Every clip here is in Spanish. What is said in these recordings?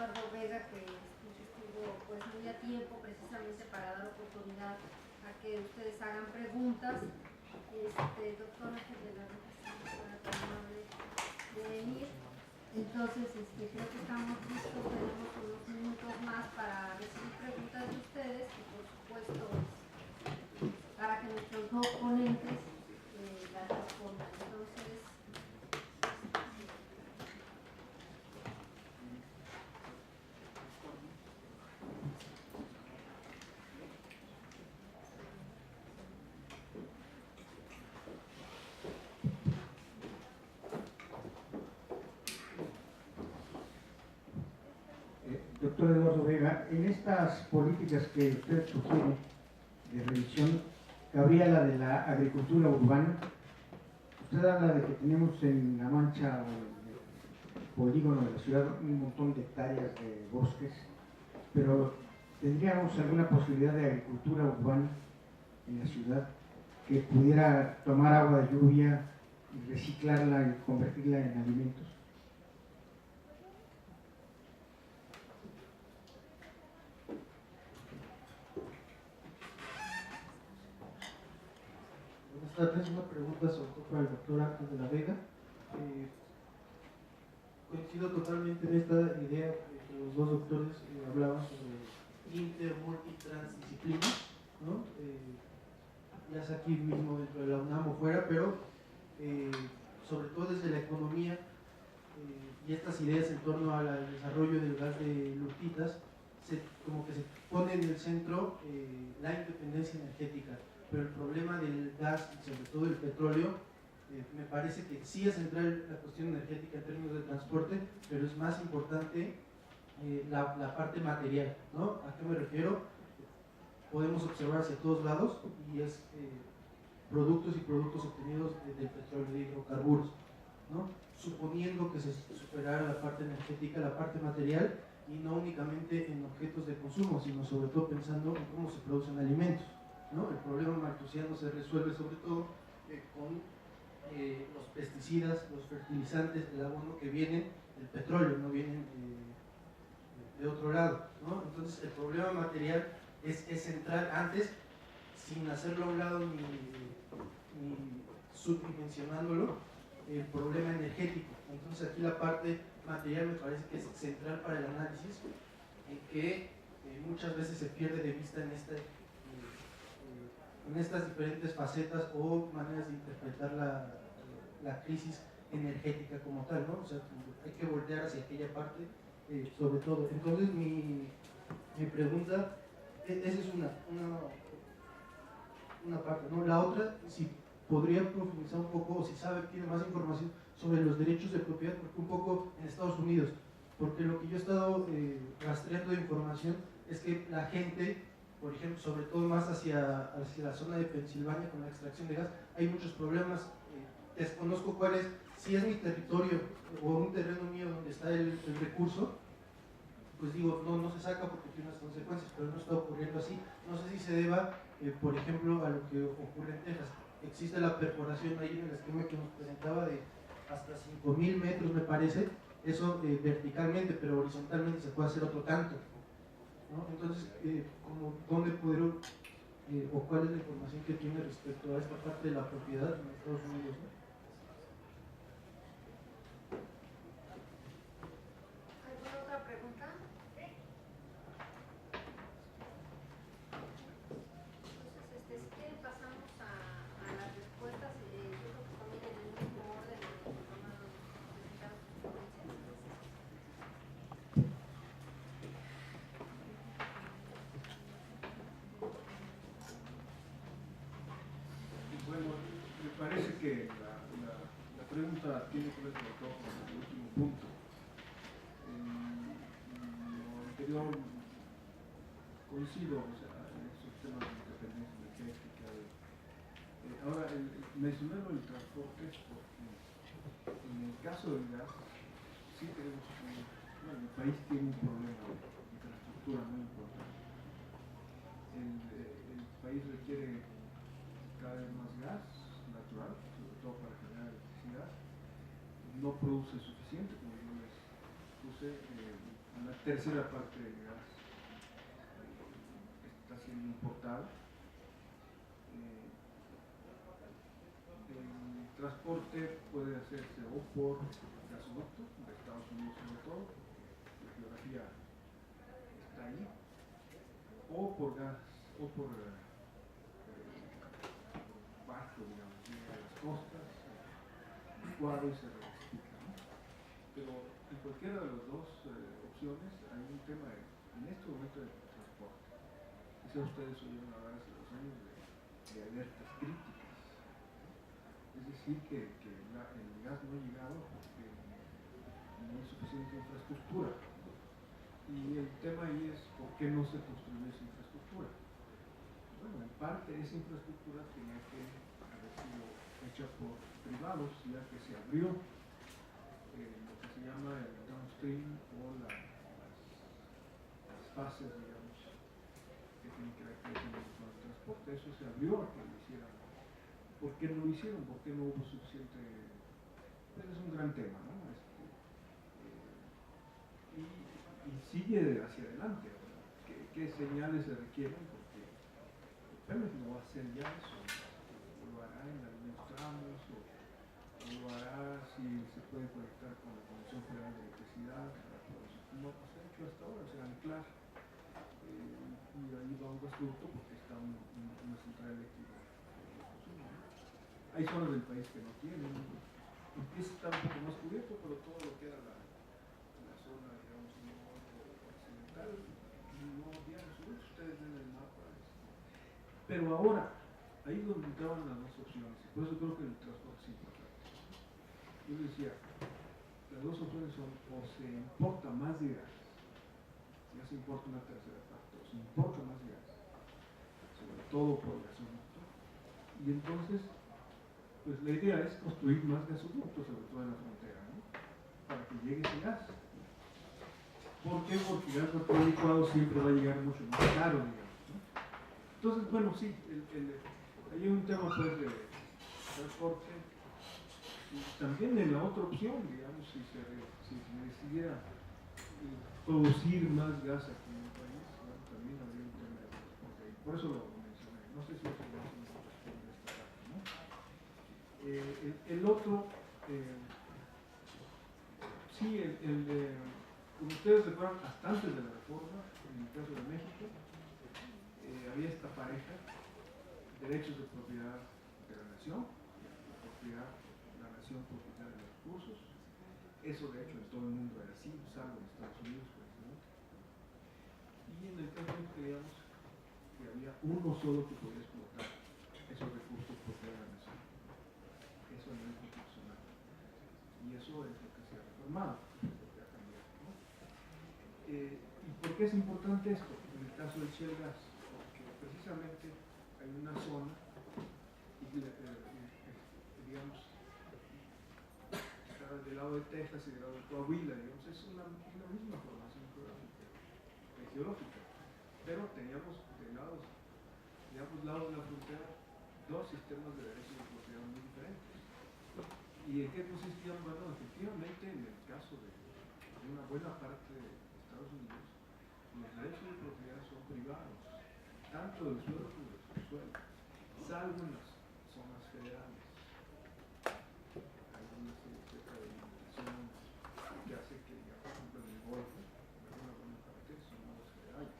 Eduardo Vega, que estuvo pues muy a tiempo precisamente para dar oportunidad a que ustedes hagan preguntas. Doctor Ángel de la Rosa, tan amable de venir. Entonces, creo que estamos listos, tenemos unos minutos más para recibir preguntas de ustedes y por supuesto para que nuestros dos ponentes las respondan. Entonces, doctor Eduardo Vega, en estas políticas que usted sugiere de revisión, cabría la de la agricultura urbana. Usted habla de que tenemos en La Mancha o en el polígono de la ciudad un montón de hectáreas de bosques, pero ¿tendríamos alguna posibilidad de agricultura urbana en la ciudad que pudiera tomar agua de lluvia y reciclarla y convertirla en alimentos? Buenas tardes, una pregunta sobre todo para el doctor Ángel de la Vega. Coincido totalmente en esta idea que los dos doctores hablaban sobre inter, multi, transdisciplina, ¿no? Ya sea aquí mismo dentro de la UNAM o fuera, pero sobre todo desde la economía y estas ideas en torno al desarrollo del gas de Lurtitas, como que se pone en el centro la independencia energética. Pero el problema del gas y sobre todo el petróleo, me parece que sí es central la cuestión energética en términos de transporte, pero es más importante la parte material, ¿no? ¿A qué me refiero? Podemos observar hacia todos lados y es productos y productos obtenidos del petróleo, de hidrocarburos, ¿no? Suponiendo que se superara la parte energética, la parte material, y no únicamente en objetos de consumo, sino sobre todo pensando en cómo se producen alimentos, ¿no? El problema maltusiano se resuelve sobre todo con los pesticidas, los fertilizantes, el abono que vienen del petróleo, no vienen de otro lado, ¿no? Entonces el problema material es central antes, sin hacerlo a un lado ni subdimensionándolo, el problema energético. Entonces aquí la parte material me parece que es central para el análisis, en que muchas veces se pierde de vista en estas diferentes facetas o maneras de interpretar la crisis energética como tal, ¿no? O sea, hay que voltear hacia aquella parte sobre todo. Entonces mi pregunta, esa es una parte, ¿no? La otra, si podría profundizar un poco, o si sabe, tiene más información sobre los derechos de propiedad, porque un poco en Estados Unidos, porque lo que yo he estado rastreando de información es que la gente, por ejemplo, sobre todo más hacia la zona de Pensilvania con la extracción de gas, hay muchos problemas. Desconozco cuál es, si es mi territorio o un terreno mío donde está el recurso, pues digo, no se saca porque tiene unas consecuencias, pero no está ocurriendo así. No sé si se deba, por ejemplo, a lo que ocurre en Texas. Existe la perforación ahí en el esquema que nos presentaba de hasta 5.000 metros, me parece, eso verticalmente, pero horizontalmente se puede hacer otro tanto, ¿no? Entonces, ¿dónde pudieron, o cuál es la información que tiene respecto a esta parte de la propiedad en Estados Unidos, ¿no? ¿alguna otra pregunta? Entonces, si quieren pasamos a las respuestas. Yo creo que también en el mismo orden en el que van a presentar sus ponencias. Bueno, me parece que la pregunta tiene que ver sobre todo con el último punto. En lo anterior coincido, o sea, en esos temas de independencia energética. Ahora, mencionar el transporte, porque en el caso del gas, sí tenemos el país tiene un problema de infraestructura muy importante. El país requiere cada vez más gas natural, sobre todo para generar electricidad. No produce suficiente, como yo les puse, una tercera parte del gas está siendo importado. El transporte puede hacerse o por gasoducto, de Estados Unidos sobre todo, la geografía está ahí, o por gas, o por barco, digamos, llega a las costas, licuado y se rectifica, ¿no? Pero en cualquiera de las dos opciones hay un tema en este momento de transporte. Quizá ustedes oyeron hablar hace 2 años de alertas críticas. Es decir, que el gas no llegaba porque no hay suficiente infraestructura. Y el tema ahí es por qué no se construyó esa infraestructura. Bueno, en parte esa infraestructura tenía que haber sido hecha por privados, ya que se abrió lo que se llama el downstream o las fases, digamos, que tienen que ver con el transporte. Eso se abrió a que lo hicieran. ¿Por qué no lo hicieron? ¿Por qué no hubo suficiente? Pues es un gran tema, ¿no? Y sigue hacia adelante, ¿verdad? ¿Qué señales se requieren? Porque Pemex no va a hacer ya eso, o lo hará en algunos tramos, o lo hará si se puede conectar con la Comisión Federal de Electricidad, como se ha hecho hasta ahora, o sea, anclar, y ahí va un gasoducto porque está una central eléctrica. Hay zonas del país que no tienen, empieza a estar un poco más cubierto, pero todo lo que era la zona, digamos, occidental, no había gasoductos, ustedes ven el mapa. Pero ahora, ahí es donde entraban las dos opciones, y por eso creo que el transporte es importante. Yo les decía, las dos opciones son o se importa más de gas, ya se importa una tercera parte, o se importa más gas, sobre todo por gasoducto, y entonces pues la idea es construir más gasoductos, sobre todo en la frontera, ¿no? Para que llegue ese gas. ¿Por qué? Porque el gas natural licuado siempre va a llegar mucho más caro, digamos, ¿no? Entonces, bueno, sí, hay un tema pues de transporte, y también en la otra opción, digamos, si se decidiera producir más gas aquí en el país, bueno, también habría un tema de transporte ahí. Por eso lo mencioné. No sé si eso lo hacen responde esta parte, ¿no? El otro, sí, como ustedes recuerdan, hasta antes de la reforma, en el caso de México, había esta pareja, derechos de propiedad de la nación, la nación propietaria de los recursos. Eso de hecho en todo el mundo era así, salvo en Estados Unidos, precisamente. Y en el caso de que creíamos que había uno solo que podía explotar esos recursos propiedad de la nación. Eso no es constitucional. Y eso es lo que se ha reformado, es lo que ha cambiado, ¿no? ¿Y por qué es importante esto? En el caso del shale gas, porque precisamente hay una zona, digamos, está del lado de Texas y del lado de Coahuila, digamos, es una misma formación geológica, pero teníamos de ambos lados de la frontera dos sistemas de derechos de propiedad muy diferentes. ¿Y en qué consistían? Bueno, efectivamente, en el caso de una buena parte de Estados Unidos, los derechos de propiedad son privados, tanto del suelo como del subsuelo, salvo en las zonas federales. Hay una cierta delimitación que hace que, por ejemplo, en el Golfo, una buena parte son aguas federales.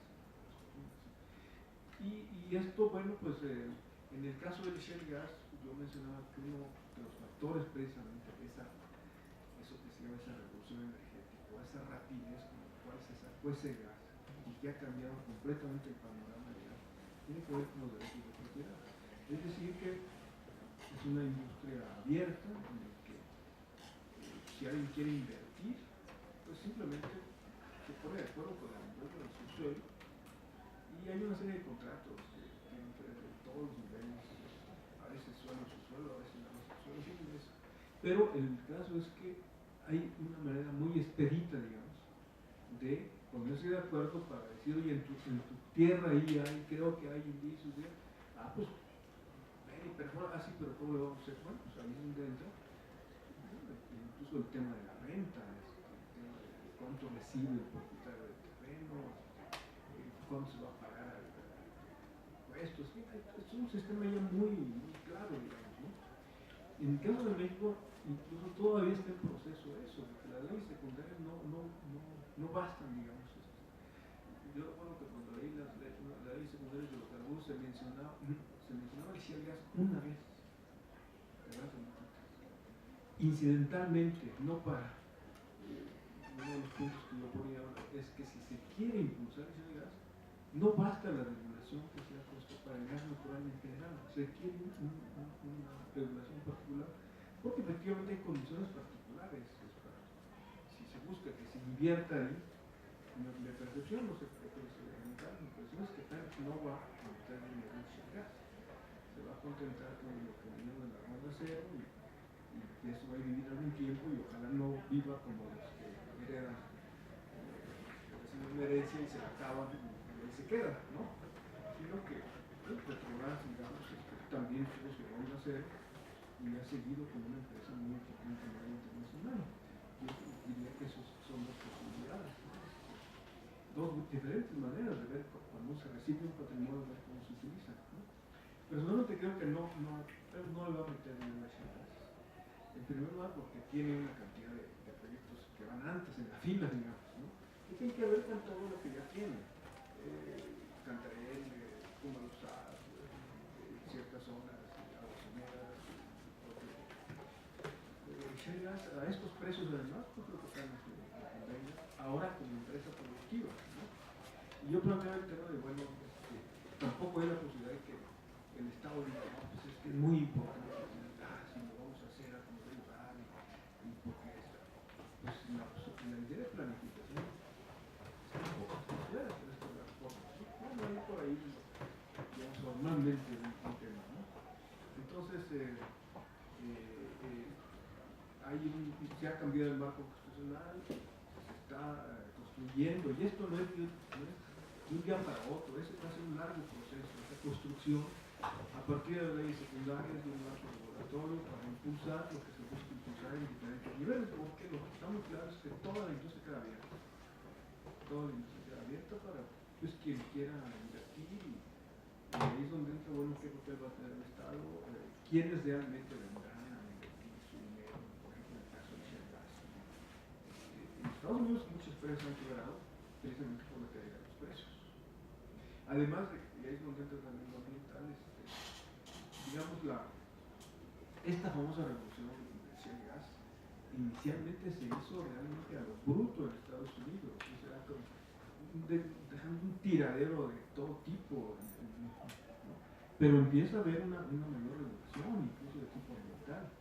Y esto, bueno, pues en el caso del shale gas, yo mencionaba que uno de los factores precisamente de eso que se llama esa revolución energética, o esa rapidez con la cual se sacó ese gas y que ha cambiado completamente el panorama del gas, tiene que ver con los derechos de propiedad. Es decir, que es una industria abierta en la que si alguien quiere invertir, pues simplemente se pone de acuerdo con el dueño del subsuelo y hay una serie de contratos que tienen que ver de todos los niveles, a veces suelo, subsuelo, a veces no subsuelo, pero el caso es que hay una manera muy expedita, digamos, de ponerse de acuerdo para decir, oye, en tu tierra ahí creo que hay indicios de, pues ven y perfora, pero ¿cómo lo vamos a hacer? Bueno, pues ahí es donde entra incluso el tema de la renta, el tema de cuánto recibe el propietario del terreno, cuánto se va a pagar impuestos. Es un sistema ya muy claro, digamos, ¿no? En el caso de México, incluso todavía está en proceso eso, porque las leyes secundarias no bastan, digamos. Yo recuerdo que cuando leí las leyes secundarias de los carburos se mencionaba el shale gas una vez, incidentalmente, no para. Uno de los puntos que yo ponía ahora es que si se quiere impulsar el shale gas, no basta la regulación que se ha puesto para el gas natural en general, se requiere una regulación particular, porque efectivamente hay condiciones particulares. Si se busca que se invierta ahí, mi percepción, no sé qué puede ser, mi percepción es que Pemex no va a meter dinero en shale gas, se va a contentar con lo que viene de la ronda cero y que eso va a vivir algún tiempo y ojalá no viva como los que heredan, reciben una herencia y se la acaban y ahí se queda, ¿no? Sino que Petrobras, digamos, también tuvo su ronda cero y ha seguido como una empresa muy importante a nivel internacional. Y diría que esas son dos posibilidades, ¿no? Dos diferentes maneras de ver cuando se recibe un patrimonio, ver cómo se utiliza, ¿no? Personalmente creo que no le va a meter en la shale gas. En primer lugar, porque tiene una cantidad de proyectos que van antes en la fila, digamos, ¿no? Que tienen que ver con todo lo que ya tiene. Cantarell, Cumalusá, ciertas zonas, aguasoneras, shale gas a estos precios además, yo creo que están ahora como empresa productiva, ¿no? Y yo planteaba el tema de, bueno, tampoco hay la posibilidad de que el Estado diga, no, pues es que es muy importante tener gas y lo vamos a hacer a como lugar y porque pues la idea de planificación está un poco estudiada, pero esto de las formas, ¿no? Bueno, ahí por ahí, digamos, formalmente un tema, ¿no? Entonces, se ha cambiado el marco constitucional, se está construyendo, y esto no es de un día para otro, ese va a ser un largo proceso, esa construcción a partir de las leyes secundarias de un marco regulatorio para impulsar lo que se busca impulsar en diferentes niveles, porque lo que está muy claro es que toda la industria queda abierta, para pues, quien quiera invertir y ahí es donde entra, bueno, qué papel va a tener el Estado, quiénes realmente vendrán a invertir su dinero, por ejemplo, en el caso de shale gas. En Estados Unidos muchas empresas han quebrado precisamente por la caída de los precios. Además de que, y ahí es donde entra también lo ambiental, digamos, esta famosa revolución del shale gas inicialmente se hizo realmente a lo bruto en Estados Unidos, o sea, dejando un tiradero de todo tipo, ¿no? Pero empieza a haber una mayor regulación, incluso de tipo ambiental,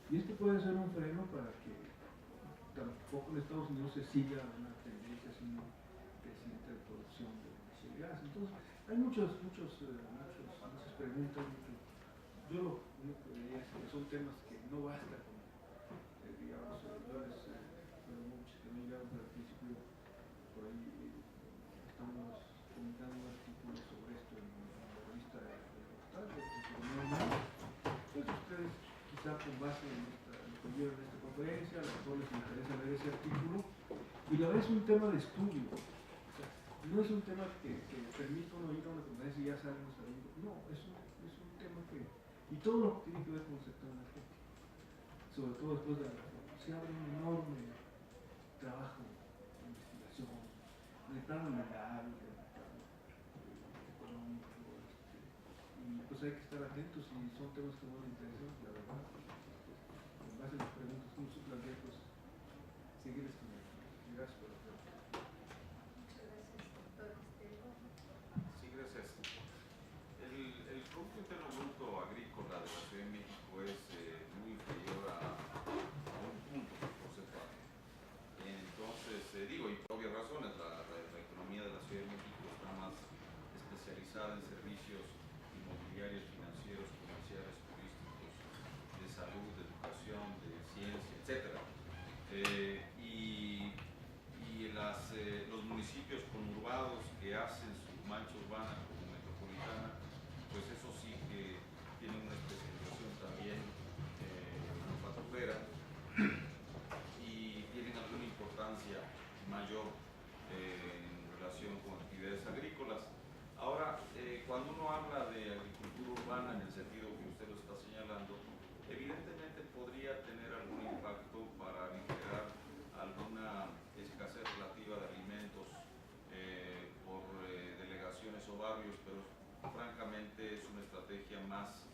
y esto puede ser un freno para que tampoco en Estados Unidos se siga una tendencia sino creciente de producción de shale gas. Entonces, hay muchas preguntas. Yo lo único que diría es que son temas que no basta con, digamos, yo les muchos que no llegaron al principio, por ahí estamos comentando un artículo sobre esto en la revista de Portal, pues ustedes quizá con base en lo que vieron en esta conferencia, a lo mejor les interesa ver ese artículo, y la verdad es un tema de estudio. O sea, no es un tema que permita uno ir a una conferencia y ya salimos sabiendo. No, es un tema que, y todo lo que tiene que ver con el sector energético, sobre todo después de la reforma, se abre un enorme trabajo de investigación, en el plano legal, en el plano económico, y pues hay que estar atentos y son temas que nos interesan, la verdad, en base a las preguntas que nos plantea, pues seguir estudiando. Gracias por la pregunta. Muchas gracias, doctor. Sí, gracias. El Producto Interno Bruto Agrícola de la Ciudad de México es muy inferior a un punto porcentual. Entonces, digo, y por obvias razones, la economía de la Ciudad de México está más especializada en servicios inmobiliarios, financieros, comerciales, turísticos, de salud, de educación, de ciencia, etc. Los municipios conurbados que hacen su mancha urbana como metropolitana, pues eso sí que tienen una especialización también manufacturera y tienen alguna importancia mayor en relación con actividades agrícolas. Ahora, cuando uno habla de agricultura urbana en el sentido que usted lo está señalando, evidentemente podría tener algún impacto para aligerar alguna escasez relativa de alimentos por delegaciones o barrios, pero francamente es una estrategia más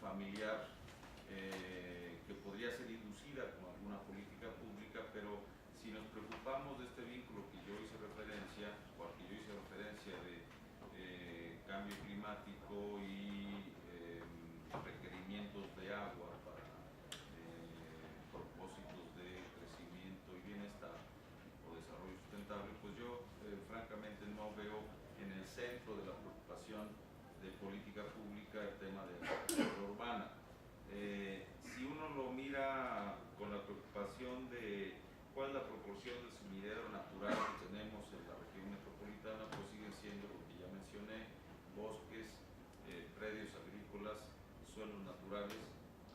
familiar que podría ser inducida con alguna política pública, pero si nos preocupamos de este vínculo que yo hice referencia, o al que yo hice referencia de cambio climático y requerimientos de agua para propósitos de crecimiento y bienestar o desarrollo sustentable, pues yo francamente no veo en el centro de la preocupación de política pública el tema de la agricultura urbana. Si uno lo mira con la preocupación de cuál es la proporción del sumidero natural que tenemos en la región metropolitana, pues siguen siendo lo que ya mencioné: bosques, predios agrícolas, suelos naturales,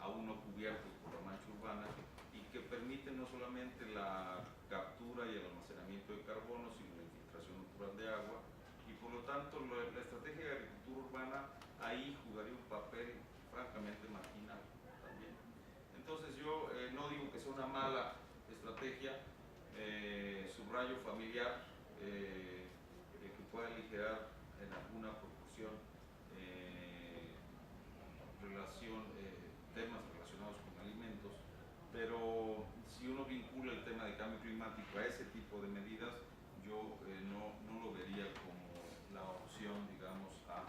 aún no cubiertos por la mancha urbana, y que permiten no solamente la captura y el almacenamiento de carbono, sino la infiltración natural de agua, y por lo tanto la estrategia de agricultura urbana ahí jugaría un papel francamente marginal también. Entonces yo no digo que sea una mala estrategia, subrayo familiar, que pueda aligerar en alguna proporción temas relacionados con alimentos, pero si uno vincula el tema de cambio climático a ese tipo de medidas, yo no lo vería como la opción, digamos, a